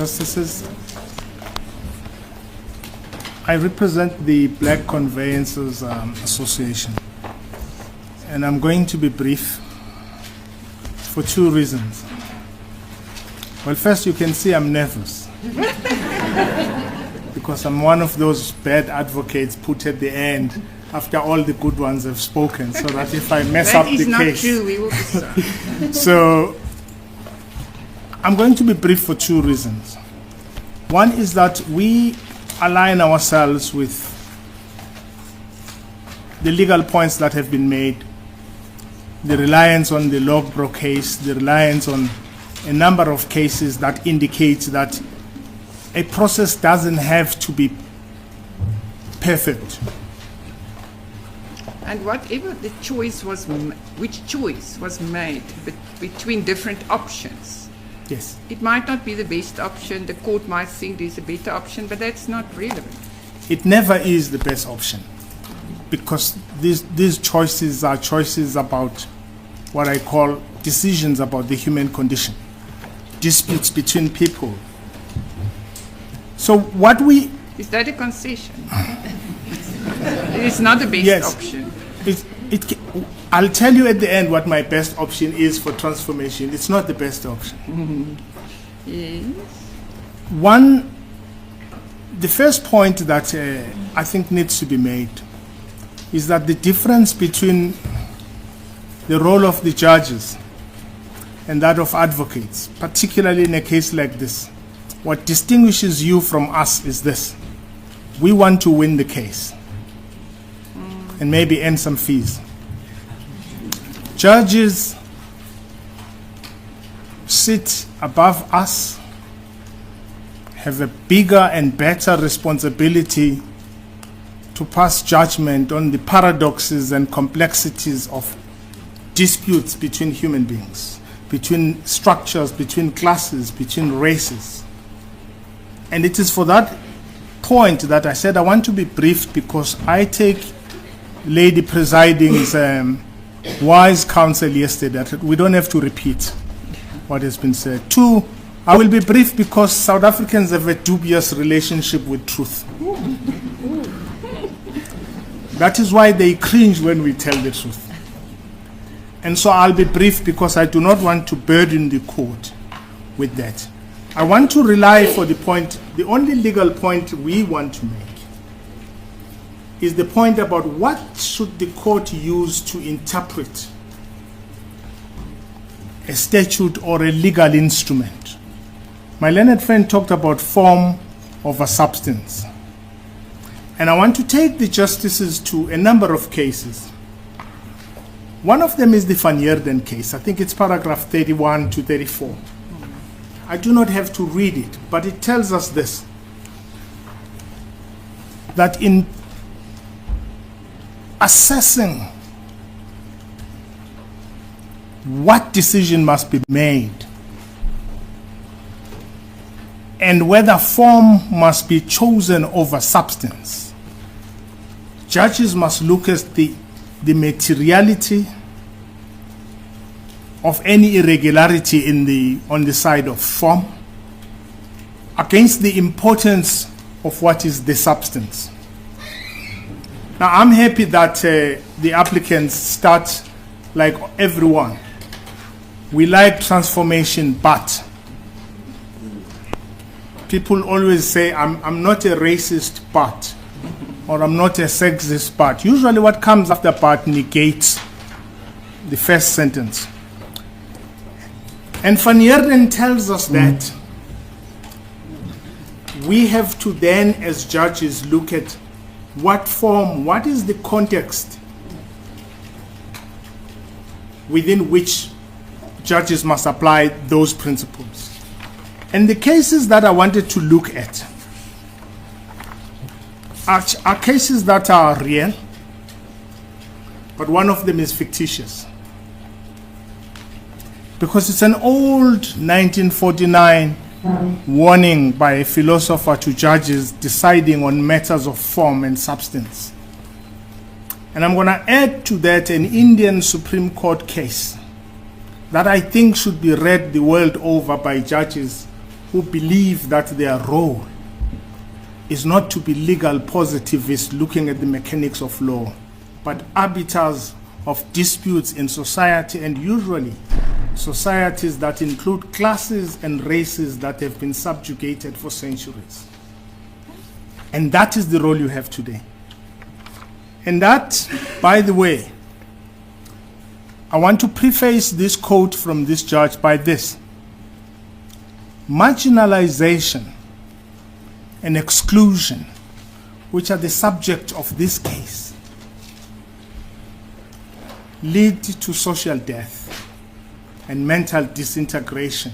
Justices, I represent the Black Conveyancers Association, and I'm going to be brief for two reasons. Well, first, you can see I'm nervous because I'm one of those bad advocates put at the end after all the good ones have spoken, so that if I mess up the case. That is not true, we will be sorry. So I'm going to be brief for two reasons. One is that we align ourselves with the legal points that have been made, the reliance on the Logbro case, the reliance on a number of cases that indicates that a process doesn't have to be perfect. And whatever the choice was, which choice was made between different options, yes, it might not be the best option. The court might think there's a better option, but that's not relevant. It never is the best option, because these choices are choices about what I call decisions about the human condition, disputes between people. So what we... Is that a concession? It is not the best yes, option. I'll tell you at the end what my best option is for transformation. It's not the best option. Mm-hmm. Yes. The first point that I think needs to be made is that the difference between the role of the judges and that of advocates, particularly in a case like this, what distinguishes you from us is this: we want to win the case and maybe earn some fees. Judges sit above us, have a bigger and better responsibility to pass judgment on the paradoxes and complexities of disputes between human beings, between structures, between classes, between races. And it is for that point that I said I want to be brief, because I take Lady Presiding's wise counsel yesterday that we don't have to repeat what has been said. Two, I will be brief because South Africans have a dubious relationship with truth. That is why they cringe when we tell the truth. And so I'll be brief because I do not want to burden the court with that. I want to rely for the point, the only legal point we want to make is the point about what should the court use to interpret a statute or a legal instrument. My learned friend talked about form over substance. And I want to take the justices to a number of cases. One of them is the Van Heerden case. I think it's paragraph 31 to 34. I do not have to read it, but it tells us this: that in assessing what decision must be made and whether form must be chosen over substance, judges must look at the materiality of any irregularity on the side of form against the importance of what is the substance. Now, I'm happy that the applicants start like everyone. We like transformation, but people always say, I'm not a racist, but, or I'm not a sexist, but. Usually what comes after but negates the first sentence. And Van Heerden tells us that we have to then, as judges, look at what form, what is the context within which judges must apply those principles. And the cases that I wanted to look at are cases that are real, but one of them is fictitious. Because it's an old 1949 warning by a philosopher to judges deciding on matters of form and substance. And I'm going to add to that an Indian Supreme Court case that I think should be read the world over by judges who believe that their role is not to be legal positivists looking at the mechanics of law, but arbiters of disputes in society, and usually societies that include classes and races that have been subjugated for centuries. And that is the role you have today. And that, by the way, I want to preface this quote from this judge by this: marginalization and exclusion, which are the subject of this case, lead to social death and mental disintegration,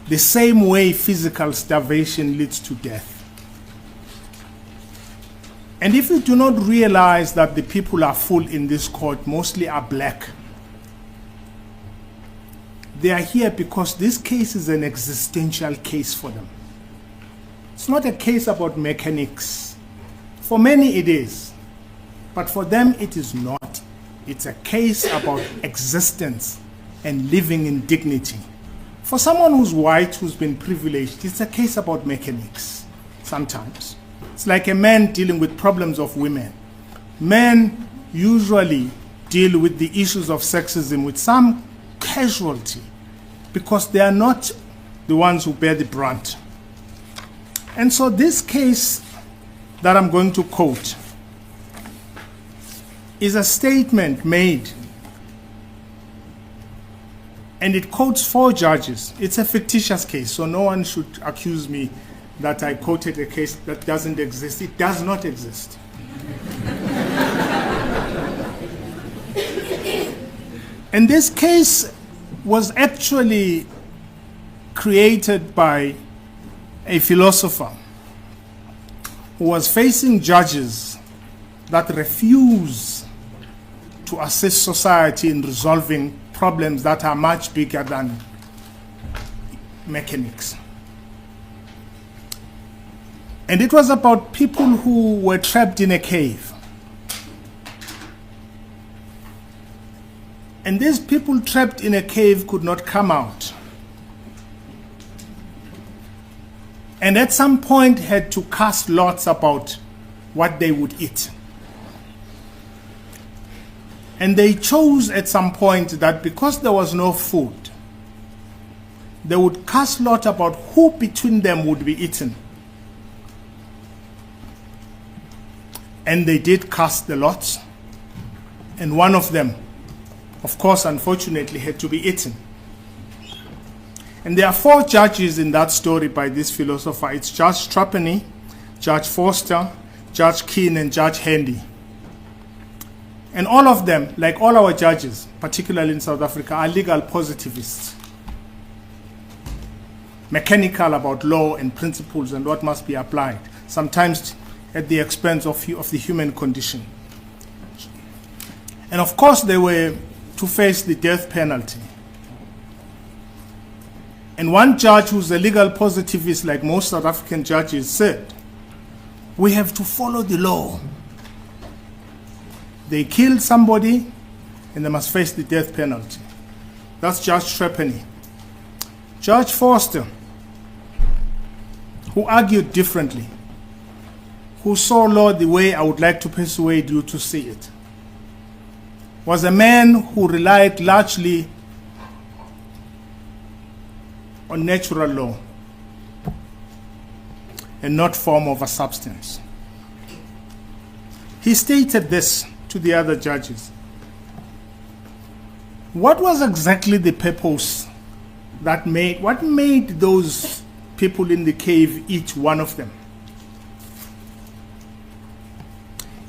the same way physical starvation leads to death. And if you do not realize that the people are full in this court mostly are black, they are here because this case is an existential case for them. It's not a case about mechanics. For many it is, but for them it is not. It's a case about existence and living in dignity. For someone who's white, who's been privileged, it's a case about mechanics sometimes. It's like a man dealing with problems of women. Men usually deal with the issues of sexism with some casualty because they are not the ones who bear the brunt. And so this case that I'm going to quote is a statement made, and it quotes 4 judges. It's a fictitious case, so no one should accuse me that I quoted a case that doesn't exist. It does not exist. And this case was actually created by a philosopher who was facing judges that refuse to assist society in resolving problems that are much bigger than mechanics. And it was about people who were trapped in a cave. And these people trapped in a cave could not come out. And at some point had to cast lots about what they would eat. And they chose at some point that because there was no food, they would cast lot about who between them would be eaten. And they did cast the lots, and one of them, of course, unfortunately, had to be eaten. And there are 4 judges in that story by this philosopher. It's Judge Trapani, Judge Forster, Judge Keane, and Judge Handy. And all of them, like all our judges, particularly in South Africa, are legal positivists. Mechanical about law and principles and what must be applied, sometimes at the expense of the human condition. And of course, they were to face the death penalty. And one judge who's a legal positivist, like most South African judges, said, we have to follow the law. They killed somebody and they must face the death penalty. That's Judge Trapani. Judge Forster, who argued differently, who saw law the way I would like to persuade you to see it, was a man who relied largely on natural law and not form over substance. He stated this to the other judges. What was exactly the purpose what made those people in the cave eat one of them?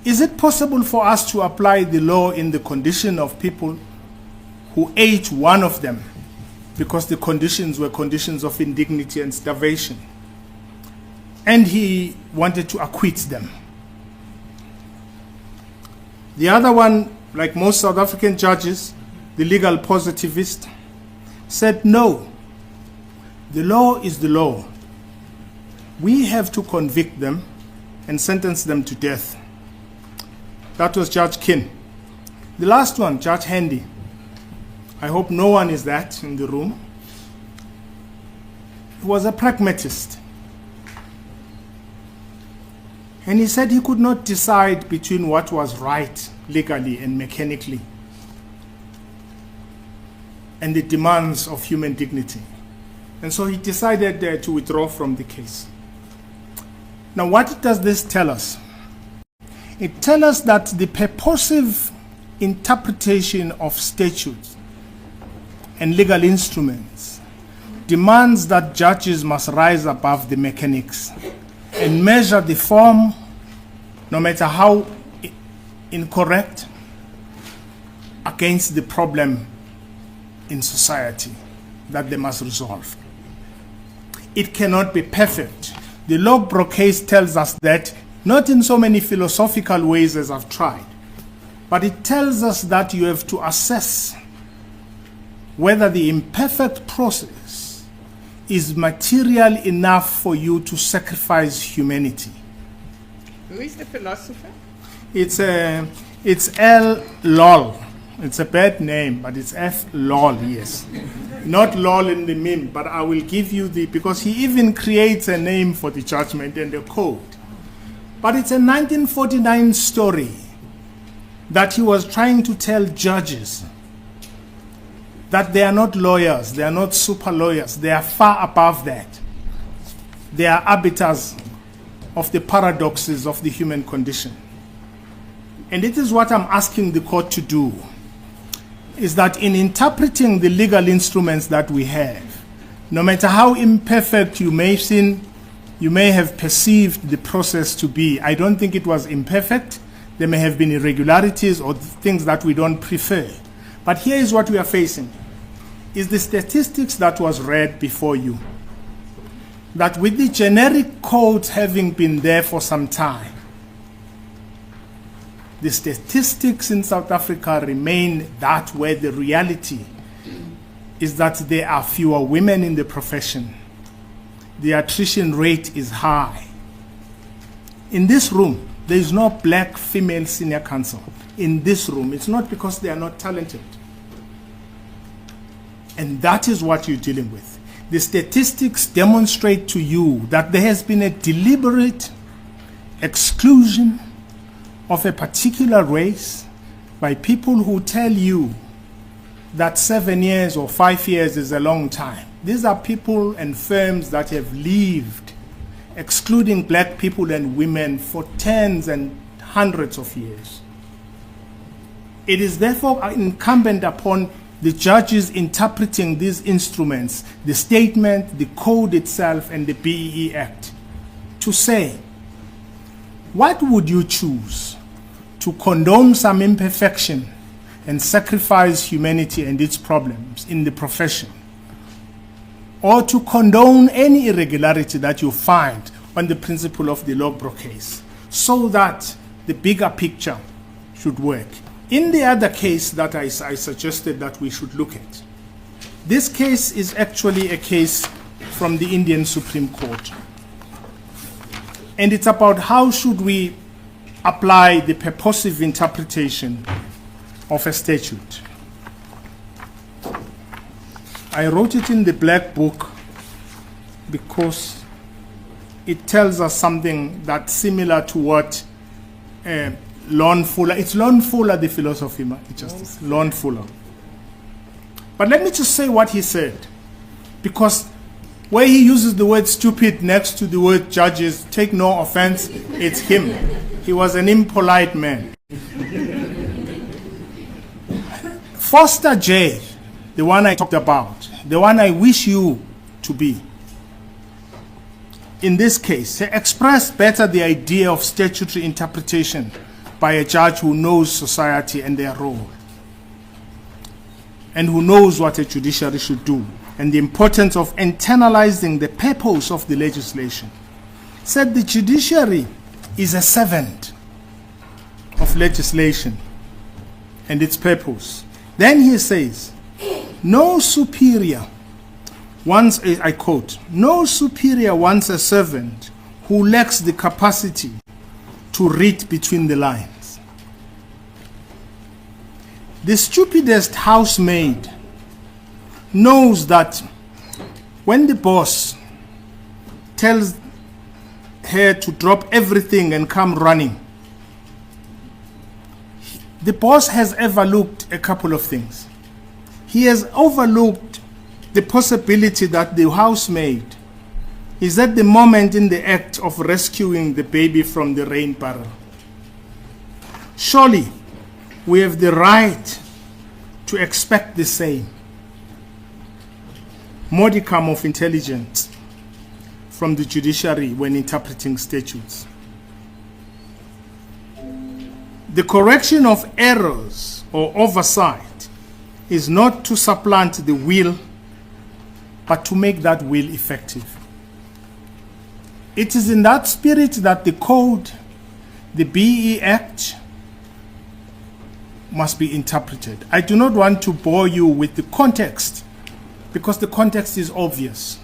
Is it possible for us to apply the law in the condition of people who ate one of them because the conditions were conditions of indignity and starvation? And he wanted to acquit them. The other one, like most South African judges, the legal positivist, said no. The law is the law. We have to convict them and sentence them to death. That was Judge Keane. The last one, Judge Handy. I hope no one is that in the room. He was a pragmatist. And he said he could not decide between what was right legally and mechanically and the demands of human dignity. And so he decided to withdraw from the case. Now, what does this tell us? It tells us that the purposive interpretation of statutes and legal instruments demands that judges must rise above the mechanics and measure the form, no matter how incorrect, against the problem in society that they must resolve. It cannot be perfect. The Logbrook case tells us that, not in so many philosophical ways as I've tried, but it tells us that you have to assess whether the imperfect process is material enough for you to sacrifice humanity. Who is the philosopher? It's L. Lol. It's a bad name, but it's F. Lol, yes. Not lol in the meme, but I will give you because he even creates a name for the judgment and the code. But it's a 1949 story that he was trying to tell judges that they are not lawyers, they are not super lawyers, they are far above that. They are arbiters of the paradoxes of the human condition. And it is what I'm asking the court to do, is that in interpreting the legal instruments that we have, no matter how imperfect you may have perceived the process to be, I don't think it was imperfect. There may have been irregularities or things that we don't prefer. But here is what we are facing, is the statistics that was read before you. That with the generic codes having been there for some time, the statistics in South Africa remain that where the reality is that there are fewer women in the profession. The attrition rate is high. In this room, there is no black female senior counsel. In this room, it's not because they are not talented. And that is what you're dealing with. The statistics demonstrate to you that there has been a deliberate exclusion of a particular race by people who tell you that 7 years or 5 years is a long time. These are people and firms that have lived, excluding black people and women, for tens and hundreds of years. It is therefore incumbent upon the judges interpreting these instruments, the statement, the code itself, and the BEE Act, to say, what would you choose? To condone some imperfection and sacrifice humanity and its problems in the profession, or to condone any irregularity that you find on the principle of the Logbrook case, so that the bigger picture should work. In the other case that I suggested that we should look at, this case is actually a case from the Indian Supreme Court. And it's about how should we apply the purposive interpretation of a statute. I wrote it in the black book because it tells us something that's similar to what Lon Fuller, it's Lon Fuller, the philosophy justice, Lon Fuller. But let me just say what he said, because where he uses the word stupid next to the word judges, take no offense, it's him. He was an impolite man. Foster J, the one I talked about, the one I wish you to be, in this case, he expressed better the idea of statutory interpretation by a judge who knows society and their role, and who knows what a judiciary should do, and the importance of internalizing the purpose of the legislation. Said the judiciary is a servant of legislation and its purpose. Then he says, no superior wants, I quote, no superior wants a servant who lacks the capacity to read between the lines. The stupidest housemaid knows that when the boss tells her to drop everything and come running. The boss has overlooked a couple of things. He has overlooked the possibility that the housemaid is at the moment in the act of rescuing the baby from the rain barrel. Surely, we have the right to expect the same modicum of intelligence from the judiciary when interpreting statutes. The correction of errors or oversight is not to supplant the will, but to make that will effective. It is in that spirit that the code, the BEE Act, must be interpreted. I do not want to bore you with the context, because the context is obvious.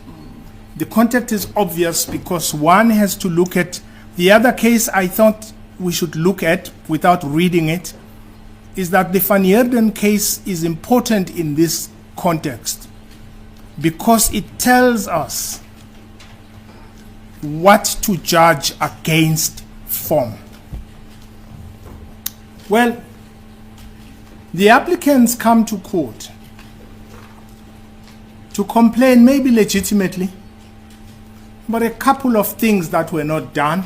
The context is obvious because one has to look at the other case I thought we should look at without reading it, is that the Van Heerden case is important in this context because it tells us what to judge against form. Well, the applicants come to court to complain, maybe legitimately, but a couple of things that were not done,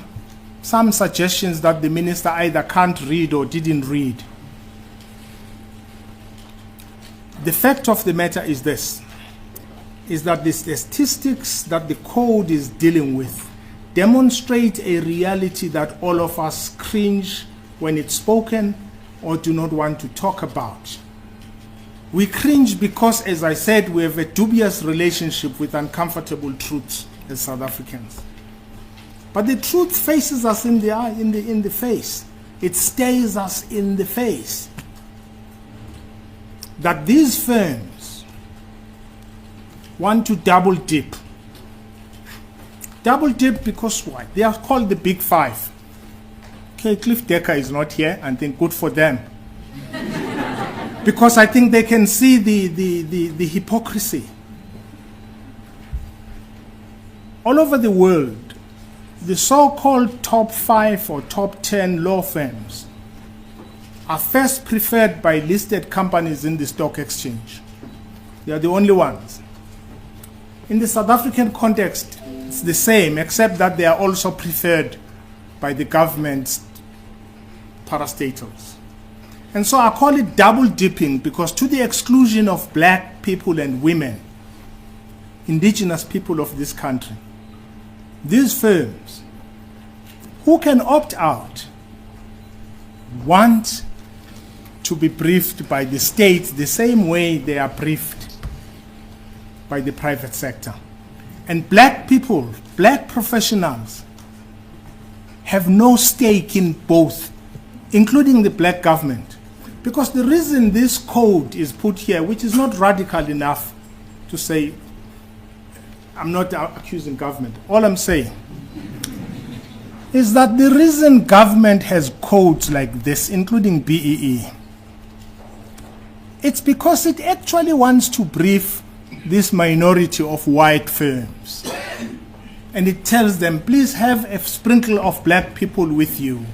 some suggestions that the minister either can't read or didn't read. The fact of the matter is this, is that the statistics that the code is dealing with demonstrate a reality that all of us cringe when it's spoken or do not want to talk about. We cringe because, as I said, we have a dubious relationship with uncomfortable truths as South Africans. But the truth faces us in the eye, in the face. It stares us in the face. That these firms want to double dip. Double dip because why? They are called the Big Five. Okay, Cliff Decker is not here, and I think good for them. Because I think they can see the hypocrisy. All over the world, the so-called top 5 or top 10 law firms are first preferred by listed companies in the stock exchange. They are the only ones. In the South African context, it's the same, except that they are also preferred by the government's parastatals. And so I call it double dipping because to the exclusion of black people and women, indigenous people of this country, these firms who can opt out want to be briefed by the state the same way they are briefed by the private sector. And black people, black professionals, have no stake in both, including the black government. Because the reason this code is put here, which is not radical enough to say, I'm not accusing government. All I'm saying is that the reason government has codes like this, including BEE, it's because it actually wants to brief this minority of white firms. And it tells them, please have a sprinkle of black people with you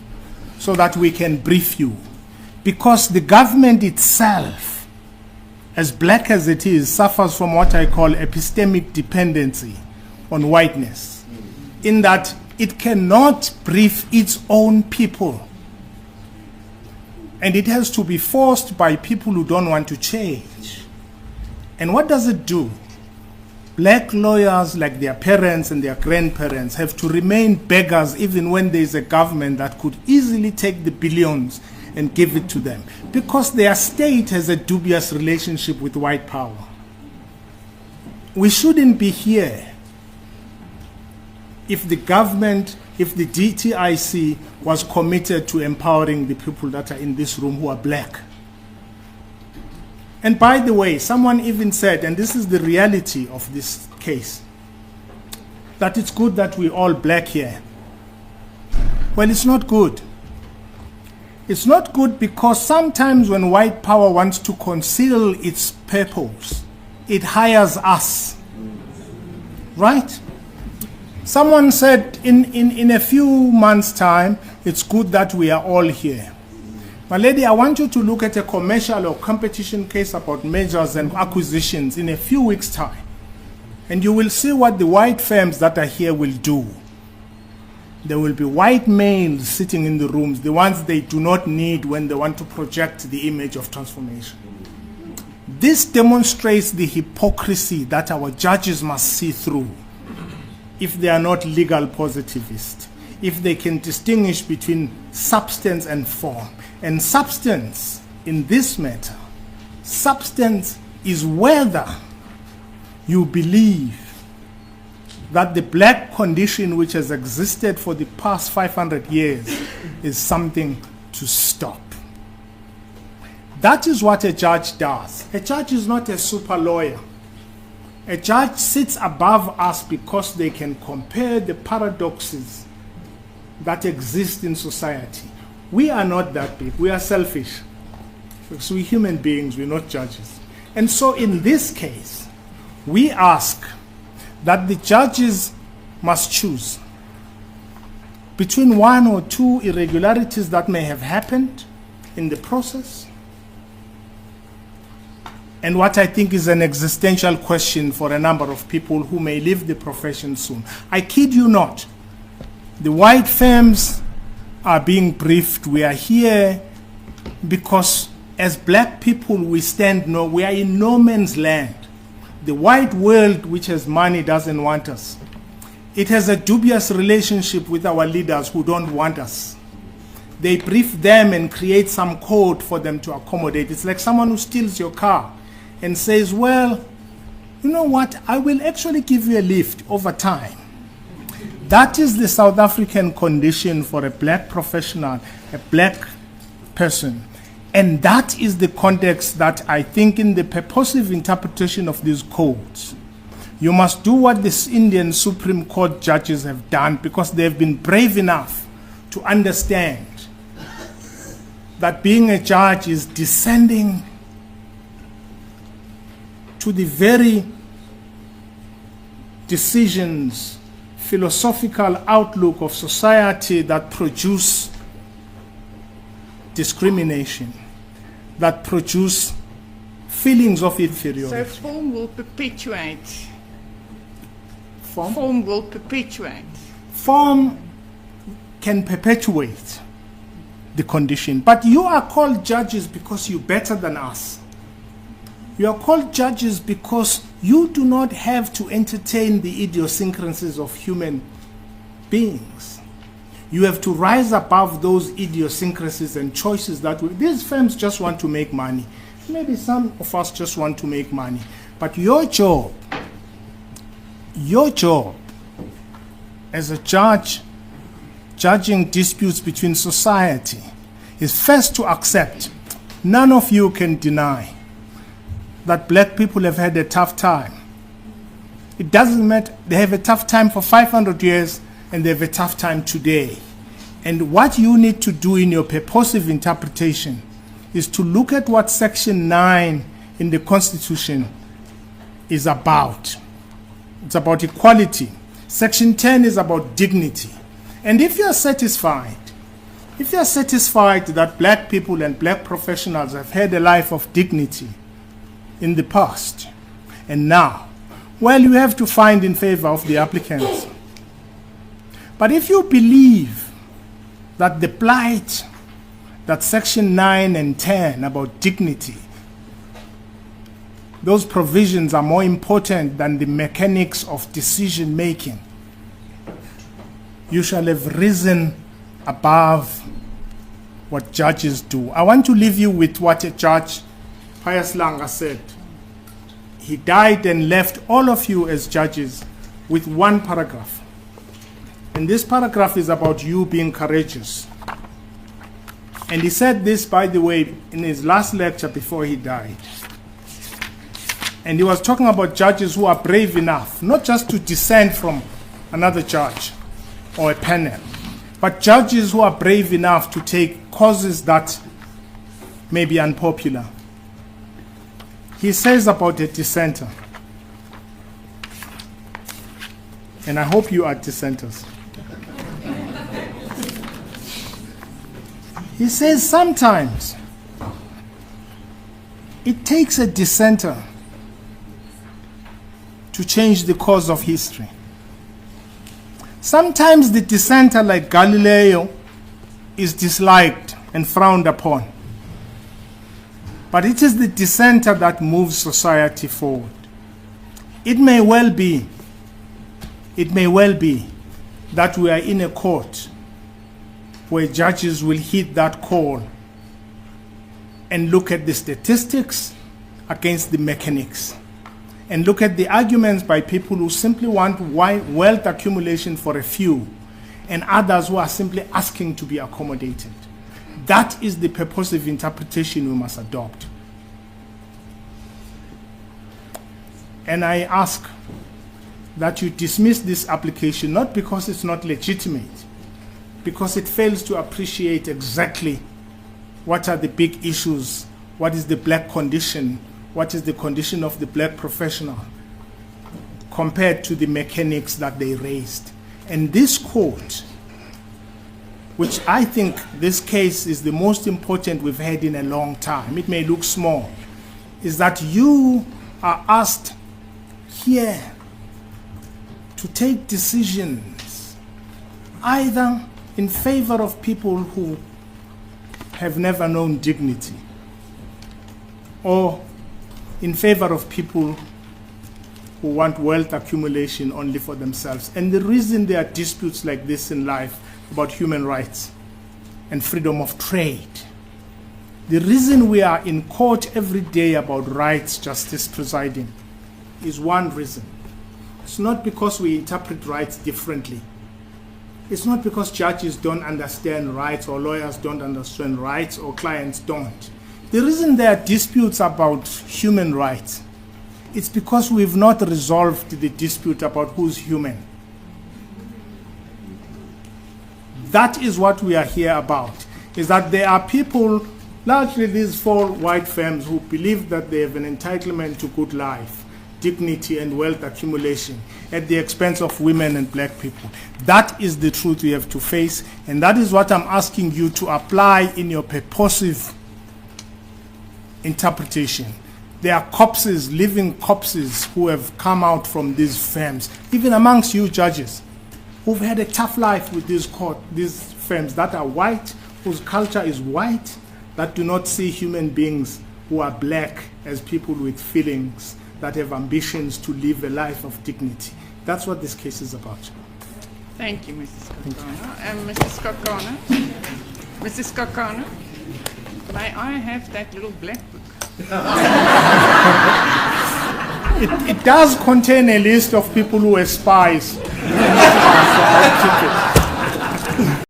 so that we can brief you. Because the government itself, as black as it is, suffers from what I call epistemic dependency on whiteness, in that it cannot brief its own people. And it has to be forced by people who don't want to change. And what does it do? Black lawyers, like their parents and their grandparents, have to remain beggars even when there is a government that could easily take the billions and give it to them, because their state has a dubious relationship with white power. We shouldn't be here if the government, if the DTIC was committed to empowering the people that are in this room who are black. And by the way, someone even said, and this is the reality of this case, that it's good that we're all black here. Well, it's not good. It's not good because sometimes when white power wants to conceal its purpose, it hires us. Right? Someone said in a few months' time, it's good that we are all here. My lady, I want you to look at a commercial or competition case about mergers and acquisitions in a few weeks' time. And you will see what the white firms that are here will do. There will be white males sitting in the rooms, the ones they do not need when they want to project the image of transformation. This demonstrates the hypocrisy that our judges must see through if they are not legal positivists, if they can distinguish between substance and form. And substance in this matter, substance is whether you believe that the black condition which has existed for the past 500 years is something to stop. That is what a judge does. A judge is not a super lawyer. A judge sits above us because they can compare the paradoxes that exist in society. We are not that big. We are selfish. Because we're human beings, we're not judges. And so in this case, we ask that the judges must choose between one or two irregularities that may have happened in the process and what I think is an existential question for a number of people who may leave the profession soon. I kid you not. The white firms are being briefed. We are here because as black people we are in no man's land. The white world, which has money, doesn't want us. It has a dubious relationship with our leaders who don't want us. They brief them and create some code for them to accommodate. It's like someone who steals your car and says, well, you know what, I will actually give you a lift over time. That is the South African condition for a black professional, a black person. And that is the context that I think in the purposive interpretation of these codes, you must do what the Indian Supreme Court judges have done because they've been brave enough to understand that being a judge is descending to the very decisions, philosophical outlook of society that produce discrimination, that produce feelings of inferiority. So form will perpetuate. Form? Form will perpetuate. Form can perpetuate the condition. But you are called judges because you're better than us. You are called judges because you do not have to entertain the idiosyncrasies of human beings. You have to rise above those idiosyncrasies and choices that these firms just want to make money. Maybe some of us just want to make money. But your job as a judge, judging disputes between society, is first to accept. None of you can deny that black people have had a tough time. It doesn't matter. They have a tough time for 500 years and they have a tough time today. And what you need to do in your purposive interpretation is to look at what Section 9 in the Constitution is about. It's about equality. Section 10 is about dignity. And if you're satisfied that black people and black professionals have had a life of dignity in the past, and now, well, you have to find in favor of the applicants. But if you believe that the plight that Section 9 and 10 about dignity, those provisions are more important than the mechanics of decision making, you shall have risen above what judges do. I want to leave you with what a judge, Pius Langa, said. He died and left all of you as judges with one paragraph. And this paragraph is about you being courageous. And he said this, by the way, in his last lecture before he died. And he was talking about judges who are brave enough, not just to dissent from another judge or a panel, but judges who are brave enough to take causes that may be unpopular. He says about a dissenter, and I hope you are dissenters. He says sometimes it takes a dissenter to change the course of history. Sometimes the dissenter, like Galileo, is disliked and frowned upon. But it is the dissenter that moves society forward. It may well be that we are in a court where judges will heed that call and look at the statistics against the mechanics, and look at the arguments by people who simply want wealth accumulation for a few, and others who are simply asking to be accommodated. That is the purposive interpretation we must adopt. And I ask that you dismiss this application, not because it's not legitimate, because it fails to appreciate exactly what are the big issues, what is the black condition, what is the condition of the black professional, compared to the mechanics that they raised. And this court, which I think this case is the most important we've had in a long time, it may look small, is that you are asked here to take decisions either in favor of people who have never known dignity, or in favor of people who want wealth accumulation only for themselves. And the reason there are disputes like this in life about human rights and freedom of trade, the reason we are in court every day about rights, justice, presiding, is one reason. It's not because we interpret rights differently. It's not because judges don't understand rights, or lawyers don't understand rights, or clients don't. The reason there are disputes about human rights, it's because we've not resolved the dispute about who's human. That is what we are here about, is that there are people, largely these 4 white firms, who believe that they have an entitlement to good life, dignity, and wealth accumulation at the expense of women and black people. That is the truth we have to face, and that is what I'm asking you to apply in your purposive interpretation. There are corpses, living corpses, who have come out from these firms, even amongst you judges, who've had a tough life with these firms that are white, whose culture is white, that do not see human beings who are black as people with feelings, that have ambitions to live a life of dignity. That's what this case is about. Thank you, Mrs. Sikhakhane. Mrs. Sikhakhane. Mrs. Sikhakhane, may I have that little black book? It does contain a list of people who aspire.